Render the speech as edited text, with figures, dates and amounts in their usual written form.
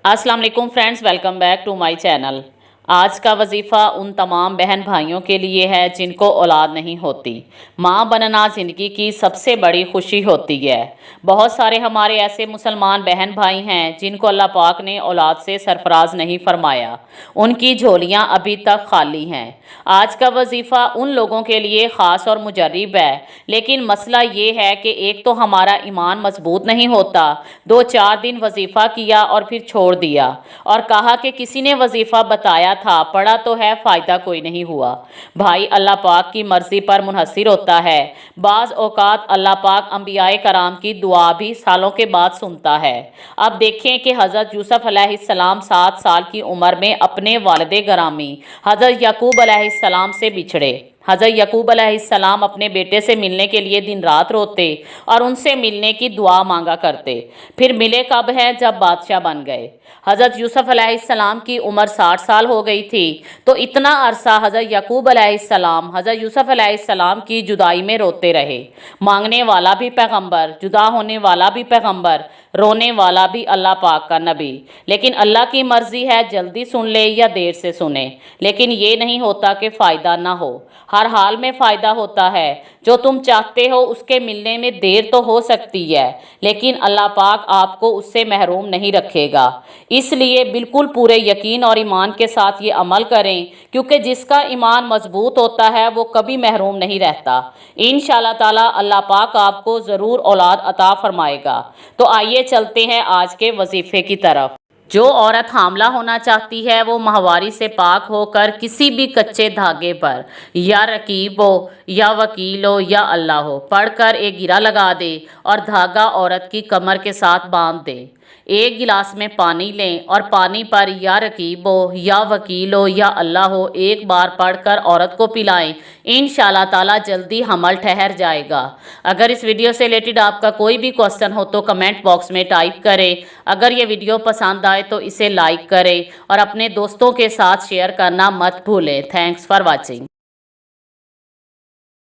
अस्सलाम वालेकुम friends, welcome back to my channel. आज का वजीफ़ा उन तमाम बहन भाइयों के लिए है जिनको औलाद नहीं होती। माँ बनना ज़िंदगी की सबसे बड़ी खुशी होती है। बहुत सारे हमारे ऐसे मुसलमान बहन भाई हैं जिनको अल्लाह पाक ने औलाद से सरफराज नहीं फरमाया, उनकी झोलियाँ अभी तक खाली हैं। आज का वजीफ़ा उन लोगों के लिए ख़ास और मुजर्रिब है, लेकिन मसला ये है कि एक तो हमारा ईमान मजबूत नहीं होता। 2-4 दिन वजीफ़ा किया और फिर छोड़ दिया और कहा कि किसी ने वजीफ़ा बताया था, पढ़ा तो है, फ़ायदा कोई नहीं हुआ। भाई, अल्लाह पाक की मर्ज़ी पर मुनहसिर होता है। बाज़ औक़ात अल्लाह पाक अंबियाए कराम की दुआ भी सालों के बाद सुनता है। अब देखें कि हज़रत यूसुफ़ अलैहिस्सलाम 7 साल की उम्र में अपने वालिद गिरामी हज़रत याकूब अलैहिस्सलाम से बिछड़े। हज़रत याकूब अलैहिस्सलाम अपने बेटे से मिलने के लिए दिन रात रोते और उनसे मिलने की दुआ मांगा करते। फिर मिले कब है? जब बादशाह बन गए। हज़रत यूसुफ़ अलैहिस्सलाम की उम्र 60 साल हो गई थी, तो इतना अरसा हज़रत याकूब अलैहिस्सलाम हज़रत यूसुफ़ अलैहिस्सलाम की जुदाई में रोते रहे। मांगने वाला भी पैगंबर, जुदा होने वाला भी पैगंबर, रोने वाला भी अल्लाह पाक का नबी। लेकिन अल्लाह की मर्ज़ी है, जल्दी सुन ले या देर से सुने, लेकिन ये नहीं होता कि फ़ायदा ना हो। हर हाल में फ़ायदा होता है। जो तुम चाहते हो उसके मिलने में देर तो हो सकती है, लेकिन अल्लाह पाक आपको उससे महरूम नहीं रखेगा। इसलिए बिल्कुल पूरे यकीन और ईमान के साथ ये अमल करें, क्योंकि जिसका ईमान मजबूत होता है वो कभी महरूम नहीं रहता। इंशाअल्लाह ताला अल्लाह पाक आपको ज़रूर औलाद अता फरमाएगा। तो आइए चलते हैं आज के वजीफ़े की तरफ। जो औरत हामला होना चाहती है वो माहवारी से पाक होकर किसी भी कच्चे धागे पर या रकीब हो या वकील हो या अल्लाह हो पढ़कर एक गिरा लगा दे और धागा औरत की कमर के साथ बांध दे। एक गिलास में पानी लें और पानी पर या रकीब हो या वकील हो या अल्लाह हो एक बार पढ़कर औरत को पिलाएं। इंशाअल्लाह ताला जल्दी हमल ठहर जाएगा। अगर इस वीडियो से रिलेटेड आपका कोई भी क्वेश्चन हो तो कमेंट बॉक्स में टाइप करें। अगर ये वीडियो पसंद आए तो इसे लाइक करें और अपने दोस्तों के साथ शेयर करना मत भूलें। Thanks for watching.